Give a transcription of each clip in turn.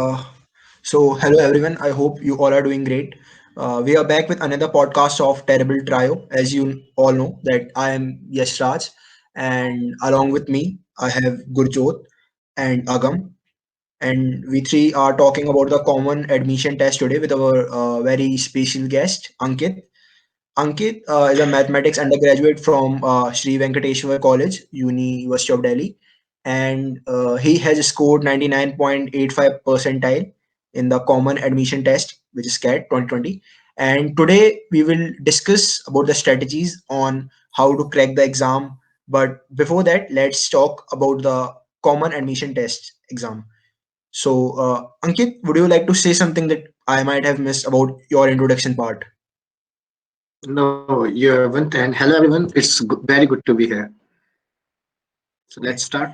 Uh, Hello everyone. I hope you all are doing great. We are back with another podcast of Terrible Trio. As you all know, that I am Yash Raj, and along with me, I have Gurjot and Agam, and we three are talking about the common admission test today with our very special guest, Ankit. Ankit is a mathematics undergraduate from Sri Venkateshwar College, University of Delhi, and he has scored 99.85 percentile in the Common Admission Test, which is CAT 2020. And today we will discuss about the strategies on how to crack the exam. But before that, let's talk about the Common Admission Test exam. Ankit, would you like to say something that I might have missed about your introduction part? No, you haven't. And hello, everyone. It's very good to be here. So let's Okay. start.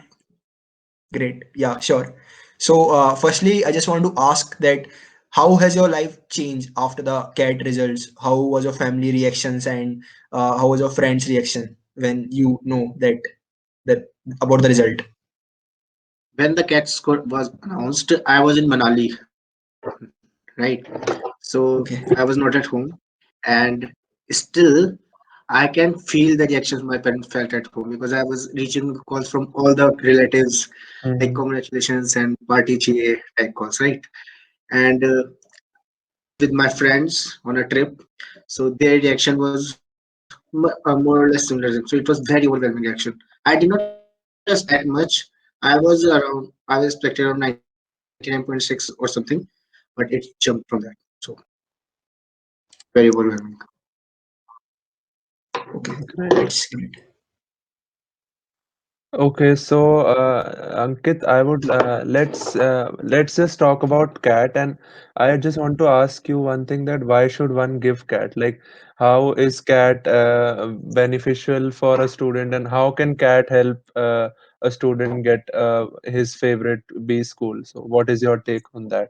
Great. Yeah, sure. Firstly, I just want to ask that how has your life changed after the CAT results? How was your family reactions and how was your friends' reaction when you know that about the result? When the CAT score was announced, I was in Manali, right? So I was Okay. not at home, and still I can feel the reactions my parents felt at home because I was reaching calls from all the relatives, like Mhm. congratulations and party chiye type calls, right? And I was with my friends on a trip, so their reaction was more or less similar. So it was very overwhelming reaction. I did not expect that much. I was expecting around 99.6 or something, but it jumped from that. So very overwhelming. Okay. Great. That's great. Okay, so Ankit, I would let's just talk about cat, and I just want to ask you one thing that why should one give cat? Like, how is cat beneficial for a student, and how can cat help a student get his favorite B school? So, what is your take on that?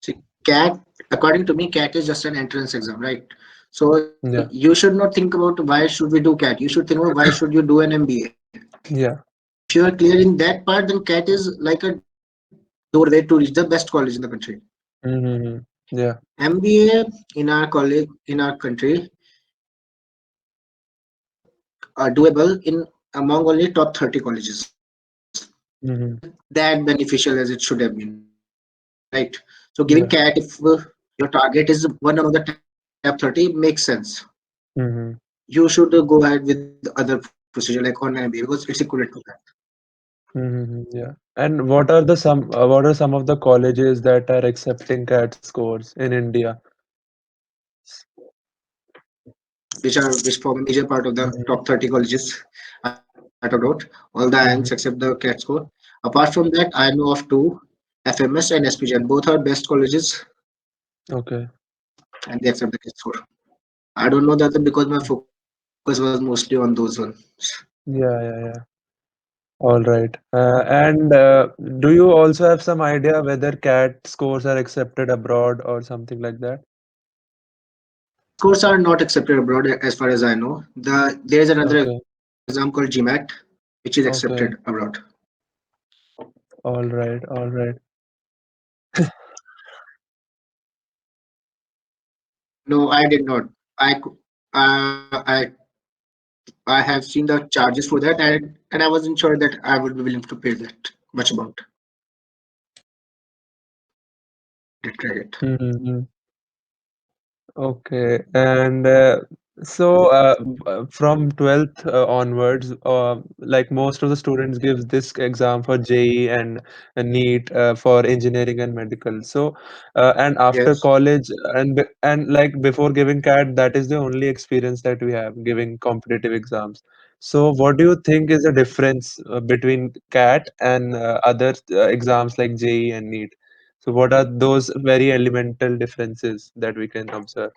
See, CAT, according to me, CAT is just an entrance exam, right? So you Yeah, should not think about why should we do CAT. You should think about why should you do an MBA. yeah, If you are clear in that part, then CAT is like a doorway to reach the best college in the country. mm-hmm. Yeah, MBA in our college in our country is doable in among only top 30 colleges. So it is not mm-hmm. that beneficial as it should have been, right? So giving CAT if Yeah, your target is one among the top 30 makes sense. mm-hmm. You should go ahead with other procedure like on MBA because it's equivalent to that. Mm-hmm. Yeah. And what are some of the colleges that are accepting CAT scores in India? Which form a major part of the Mhm, top 30 colleges I talked about. All the IIMs except mhm. the CAT score. Apart from that, I know of two, FMS and SPGN. Both are best colleges Okay. and they accept the CAT score. I don't know that because my focus was mostly on those ones. Yeah, yeah, yeah. All right. And do you also have some idea whether CAT scores are accepted abroad or something like that? CAT scores are not accepted abroad as far as I know. There is another Okay. exam called GMAT, which is accepted Okay. abroad. All right. All right. No, I did not. I cou- I have seen the charges for that, and I wasn't sure that I would be willing to pay that much amount to get credit. Mm-hmm. Okay, and from 12th onwards, like most of the students gives this exam for JEE and NEET for engineering and medical. So, and after Yes. college and like before giving CAT, that is the only experience that we have giving competitive exams. So, what do you think is the difference between CAT and other exams like JEE and NEET? So what are those very elemental differences that we can observe?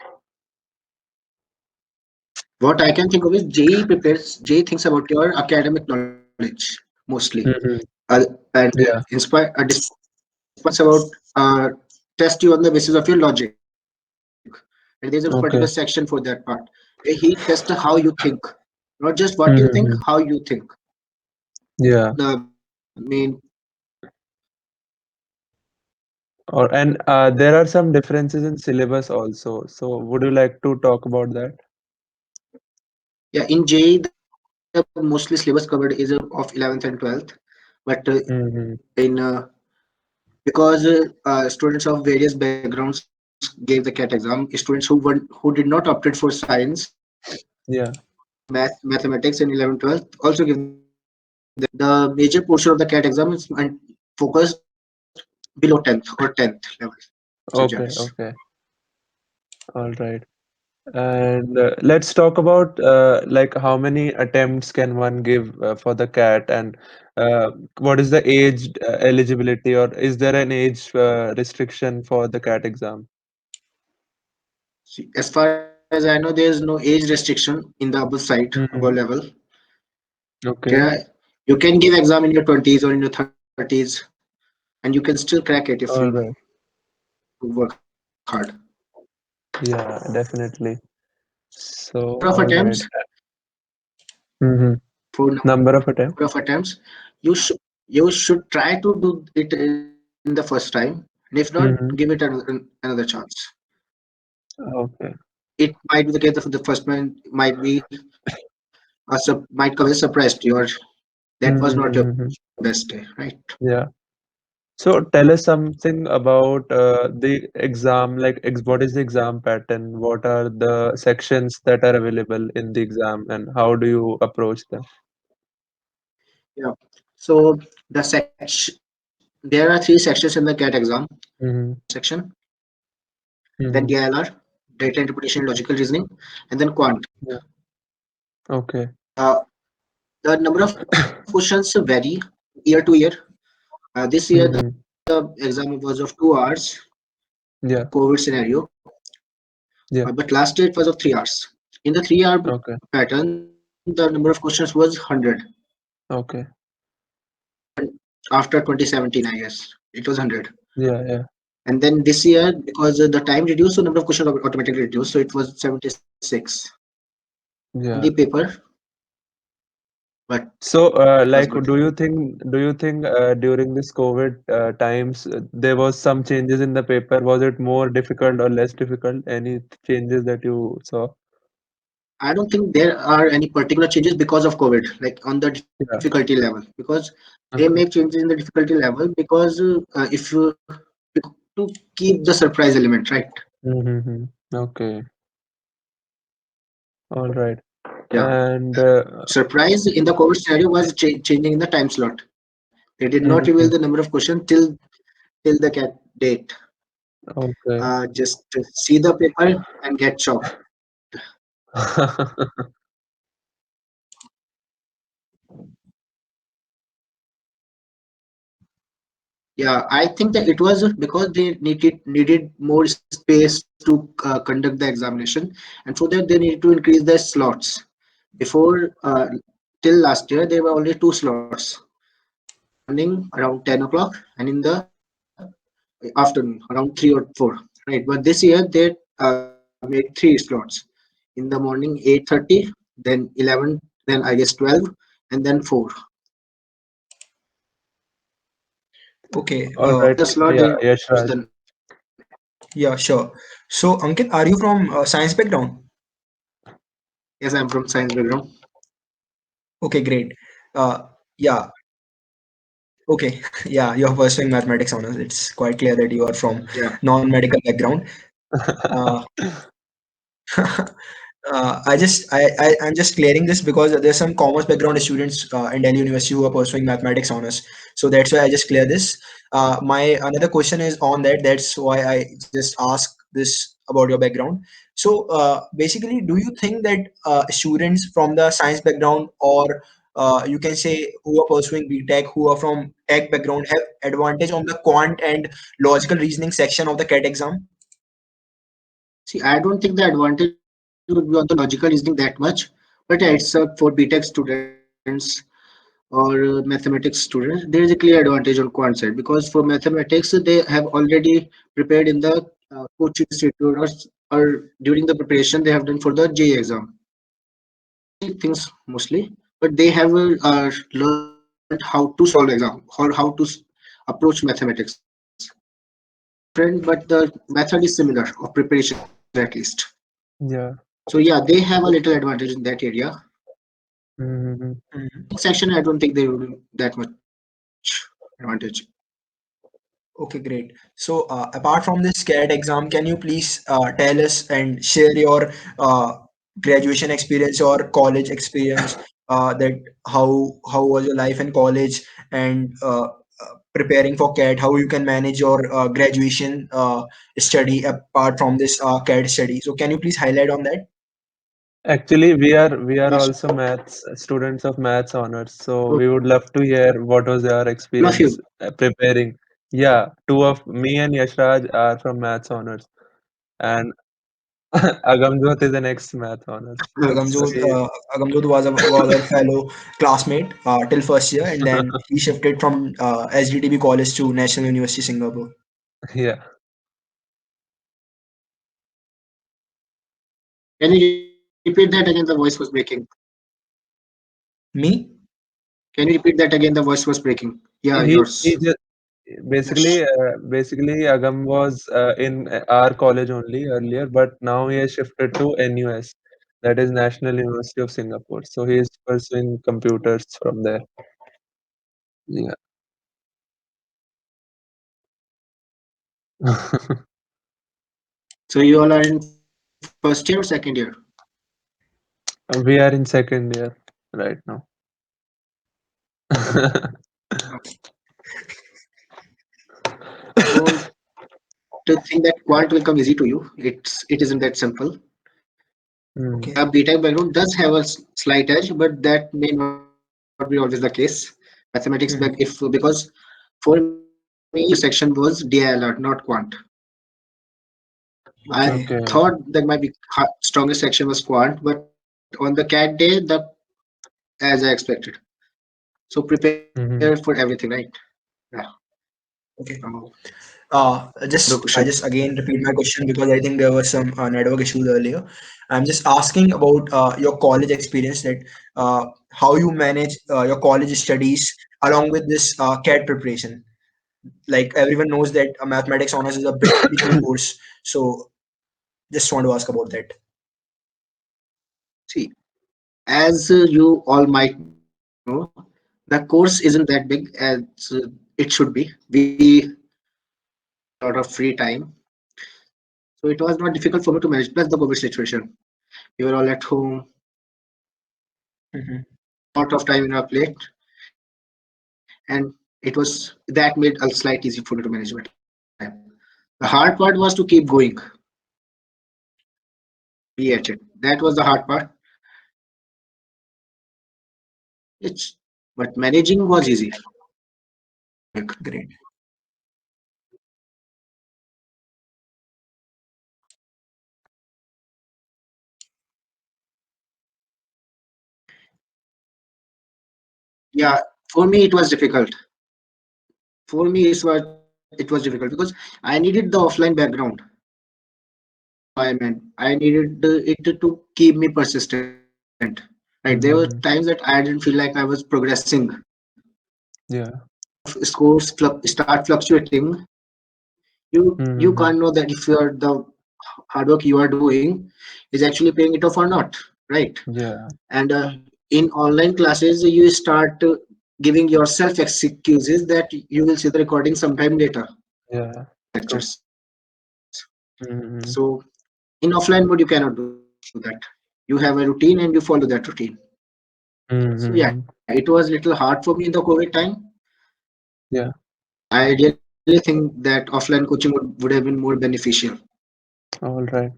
What I can think of is JEE thinks about your academic knowledge mostly. Hmm. And Yeah. despite that, NEET thinks about test you on the basis of your logic. And there's a particular section for Okay. that part where he tests how you think, not just what you think, how you Hmm. think. That is Yeah. the main Or and there are some differences in syllabus also. So would you like to talk about that? Yeah, in JEE, the mostly syllabus covered is of 11th and 12th, but Mm-hmm. in because students of various backgrounds gave the CAT exam, students who did not opted for science or Yeah. mathematics in 11th 12th also give the exam. The major portion of the CAT exam is focused below 10th or 10th level Okay. subjects. Okay. All right. And let's talk about like how many attempts can one give for the CAT, and what is the age eligibility, or is there an age restriction for the CAT exam? See, as far as I know, there is no age restriction in the above side, above Mm-hmm. level. Okay. Okay, you can give exam in your 20s or in your 30s, and you can still crack it if you All right. work hard. Yeah, definitely. So, Number of all attempts right. Mm-hmm. for Number of number attempt. of attempts, you should try to do it in the first time, and if not, give it Mm-hmm. another chance. Okay. It might be the case of the first one might be might come as a surprise to you, or that was not your Mm-hmm. best day, right? Yeah. So tell us something about the exam, like what is the exam pattern? What are the sections that are available in the exam, and how do you approach them? Yeah. So the section there are three sections in the CAT exam: grammar Mm-hmm. section, then Mm-hmm. DILR, data interpretation, logical reasoning, and then quant. Yeah. Okay. Uh, the number of questions vary year to year. This year Mm-hmm. the exam was of 2 hours due to Yeah. COVID scenario, Yeah. but last year it was of 3 hours. In the 3 hour Okay. pattern, the number of questions was 100 Okay. after 2017, I guess. It was 100. Yeah. Yeah. And then this year, because the time reduced, so number of questions automatically reduced, so it was 76 in the Yeah. paper, but So, it was like, good. do you think during this COVID times there was some changes in the paper? Was it more difficult or less difficult? Any changes that you saw? I don't think there are any particular changes because of COVID, like on the difficulty Yeah. level, because they make Okay. changes in the difficulty level because if you to keep the surprise element, right? Mm-hmm. Okay. All right. Yeah. And Surprise in the COVID scenario was changing in the time slot. They did not reveal the mhm. number of questions till the cat date. Okay. Just see the paper and get shocked. Yeah, I think that it was because they needed more space to conduct the examination, and for that they needed to increase the slots. Before till last year, there were only two slots in the morning around 10 o'clock and in the afternoon around 3 or 4. Right, but this year they made three slots in the morning 8:30, then 11, then I guess 12, and then 4. Okay. All right. The slot Yeah. they Yes, use Raj. the Yeah, sure. So, Ankit, are you from science background? yes, I'm from science background. Okay, great. Yeah. Okay. Yeah, you're pursuing mathematics honors. It's quite clear that you are from Yeah. non-medical background. Uh, I'm just clearing this because there's some commerce background students in Delhi University who are pursuing mathematics honors. So that's why I just clear this. My another question is on that. That's why I just ask this about your background. So basically, do you think that students from the science background or you can say who are pursuing BTech, who are from tech background, have advantage on the quant and logical reasoning section of the CAT exam? See, I don't think the advantage would be on the logical reasoning that much, but yeah, it's for BTech students or mathematics students. There is a clear advantage on quant side because for mathematics they have already prepared in the coaching institute or during the preparation they have done for the JEE exam. They don't know theory things mostly, but they have learned how to solve exam or how to approach mathematics. different, but the method is similar of preparation at least. Yeah. So yeah, they have a little advantage in that area. Mm-hmm. Mhm. Coding section, I don't think they will that much advantage. Okay, great. So, apart from this CAT exam, can you please tell us and share your graduation experience or college experience? That how was your life in college and preparing for CAT? How you can manage your graduation study apart from this CAT study? So, can you please highlight on that? Actually, we are Yes, also maths students of maths honors, so so we would love to hear what was your all of experience you. preparing. Yeah, two of me and Yashraj are from maths honors, and Agamjot is an ex-math honors. Agamjot, Say, Agamjot was our fellow classmate till first year, and then he shifted from SDTB College to National University Singapore. Yeah. can you repeat that again? The voice was breaking. Me? Can you repeat that again? The voice was breaking. Yeah, He yours. just basically Agam was in our college only earlier, but now he has shifted to NUS, that is National University of Singapore. So he is pursuing computers from there. Yeah. So you all are in first year or second year? We are in second year right now. Don't think that quant will come easy to you. It isn't that simple. Hmm. Okay. A BTech background does have a slight edge, but that may not be always the case. Mathematics back if Mhm. because for me my section was DILR, not quant. I Okay. Okay. thought that my strongest section was quant, but on the CAT day, the as I expected. So prepare for everything, Hmm. right? Yeah. Okay. Now the Just question. I just again repeat my question because I think there was some network issues earlier. I'm just asking about your college experience, that how you manage your college studies along with this CAT preparation. Like everyone knows that mathematics honors is a big difficult course. So just want to ask about that. See, as you all might know, the course isn't that big as it should be. We had a lot of free time, so it was not difficult for me to manage. Plus the COVID situation, we were all at home, Hmm. lot of time in our plate, and that made a slight easy for me to manage my time. The hard part was to keep going, be at it. That was the hard part. It's but managing was Okay, easy. Quick. great. Yeah, for me it was difficult. For me it was difficult because I needed the offline background, environment. I needed it to keep me persistent. Right, there were times that Hmm. I didn't feel like I was progressing. Yeah. Scores start fluctuating. You can't know that if Hmm. you're the hard work you are doing is actually paying it off or not. Right, Yeah. and in online classes you start giving yourself excuses that you will see the recording sometime later Yeah. True. lectures. So Hmm. in offline mode you cannot do that. You have a routine and you follow that routine. So yeah, it was little hard for me in the COVID time. Yeah. I really think that offline coaching would have been more beneficial. All right.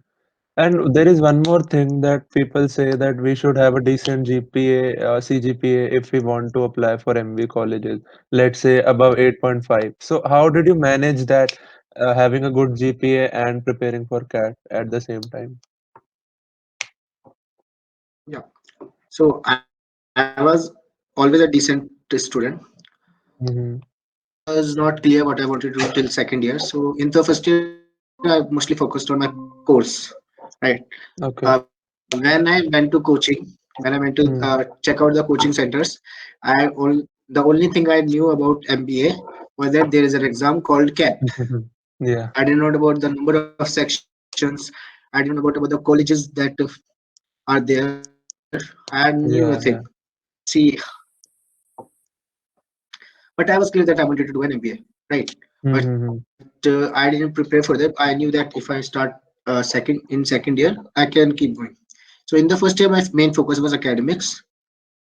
And there is one more thing that people say that we should have a decent GPA, CGPA if we want to apply for MB colleges, let's say above 8.5. So how did you manage that, having a good GPA and preparing for CAT at the same time? Yeah. So I was always a decent student. Hmm. I was not clear what I wanted to do till second year. So in the first year, I mostly focused on my course. Right. Okay. When I went to coaching, when I went to Mm. check out the coaching centers, the only thing I knew about MBA was that there is an exam called CAT. Yeah. I didn't know about the number of sections. I didn't know about the colleges that are there. I knew nothing. Yeah. Yeah. See, but I was clear that I wanted to do an MBA, right? But Mm-hmm. I didn't prepare for that. I knew that if I start second year, I can keep going. So in the first year, my main focus was academics,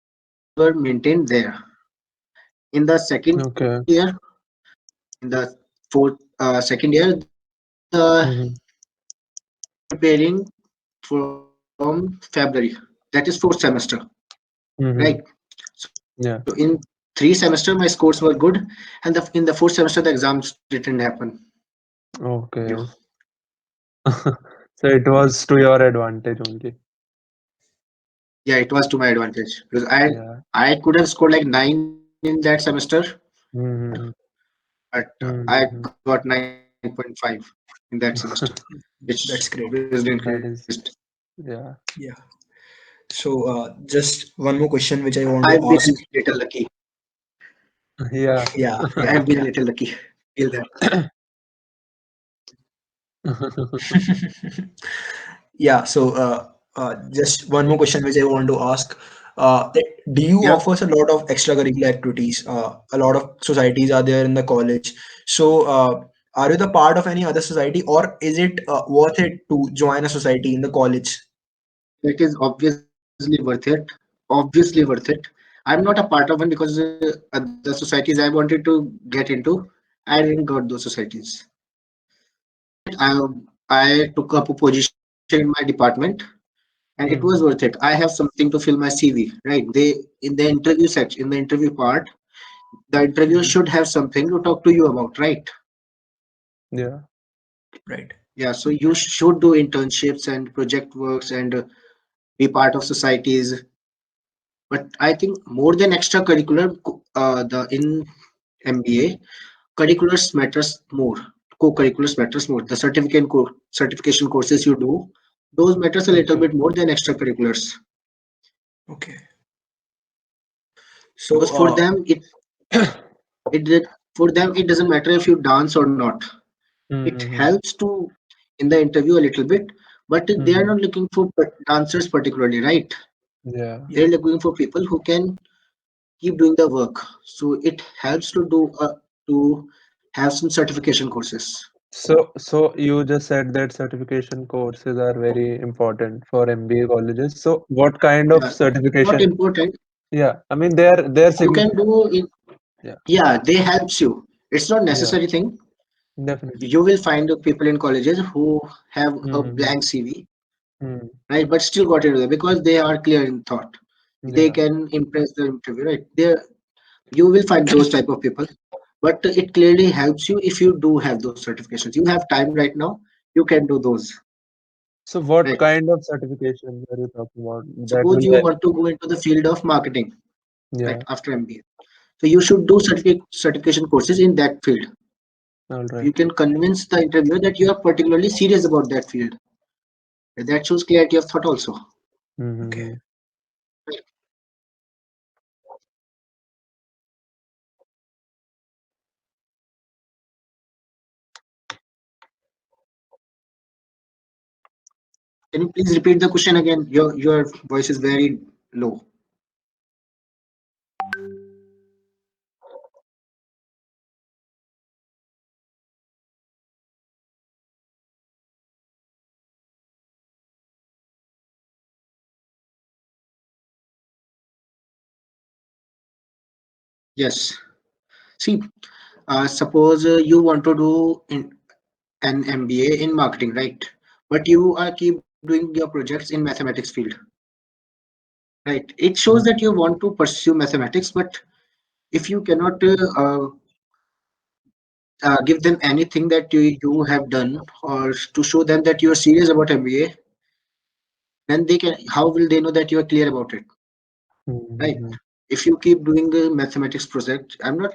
and those were maintained there. In the second year, Okay. in the second year, Mm-hmm. I started preparing from February. That is fourth semester, right? Mm-hmm. So in Yeah. 3 semester, my scores were good, and in the fourth semester, the exams didn't happen. Yeah, Okay. So it was to your advantage only. yeah, it was to my advantage because Yeah. I could have scored like 9 in that semester, Mm-hmm. but I Mm-hmm. got 9.5 in that semester, which That's obviously great. increased. That is, yeah. Yeah. So just one more question which I I've want been to a ask. little lucky. Yeah. Yeah, I have yeah, been a yeah. little lucky. Feel that. Yeah. So just one more question which I want to ask. That do you Yeah, offers a lot of extracurricular activities? A lot of societies are there in the college. So are you the part of any other society, or is it worth it to join a society in the college? that is obviously worth it. Obviously worth it. I'm not a part of one because the societies I wanted to get into, I didn't got those societies. I took up a position in my department, and it was worth it. Mm-hmm. I have something to fill my CV, right? They in the interview section, in the interview part, the interviewer Mhm. should have something to talk to you about, right? Yeah. Right. Yeah, so you should do internships and project works and be part of societies. But I think more than extracurricular, the in MBA, curriculars matters more. Co-curriculars matters more. The certification courses you do, those matters a little Okay. bit more than extracurriculars Okay. because So for them it did- for them it doesn't matter if you dance or not. It Mm-hmm. helps to in the interview a little bit, but they are Mm-hmm. not looking for dancers particularly, right? Yeah. yeah. They're looking for people who can keep doing the work. So it helps to have some certification courses. So you just said that certification courses are very important for MBA colleges. So what kind of Yeah, not certification? important. Yeah, I mean they're You can significant. do it. Yeah, Yeah, they helps you. It's not yeah, necessary thing. definitely. You will find people in colleges who have a Mm-hmm. blank CV, Mm, right, but still got into there because they are clear in thought. They yeah. can impress the interview, right? There you will find those type of people, but it clearly helps you if you do have those certifications. You have time right now. You can do those, So what right? kind of certification are you talking about? That Suppose will you help. want to go into the field of marketing, right, Yeah. after MBA. So you should do certification courses in that field. All You right. can convince the interviewer that you are particularly serious about that field. That shows clarity of thought also. Okay. Mm-hmm. Can you please repeat the question again? Your voice is very low. Yes. See, suppose you want to do an MBA in marketing, right? But you are keep doing your projects in mathematics field, right? It shows that you want to pursue mathematics, but if you cannot give them anything that you have done or to show them that you are serious about MBA, then they can. How will they know that you are clear about it, right? Mm-hmm. If you keep doing a mathematics project, I'm not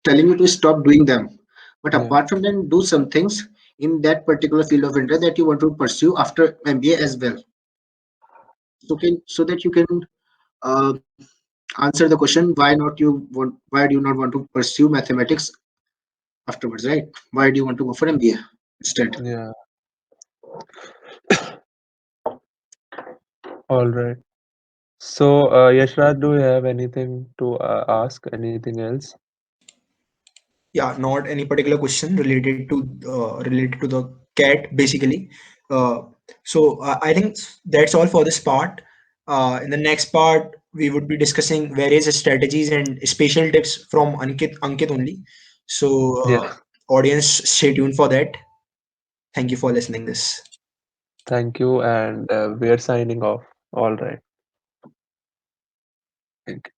telling you to stop doing them, but Yeah. apart from them, do some things in that particular field of interest that you want to pursue after MBA as well. So that you can uh, answer the question why not you want why do you not want to pursue mathematics afterwards, right? Why do you want to go for MBA instead? Yeah. All right. So, Yashraj, do you have anything to ask? Anything else? Yeah, not any particular question related to the cat basically. Uh, I think that's all for this part. In the next part, we would be discussing various strategies and special tips from Ankit only. So, Yeah. audience, stay tuned for that. Thank you for listening this. Thank you, and we are signing off. All right. Thank you.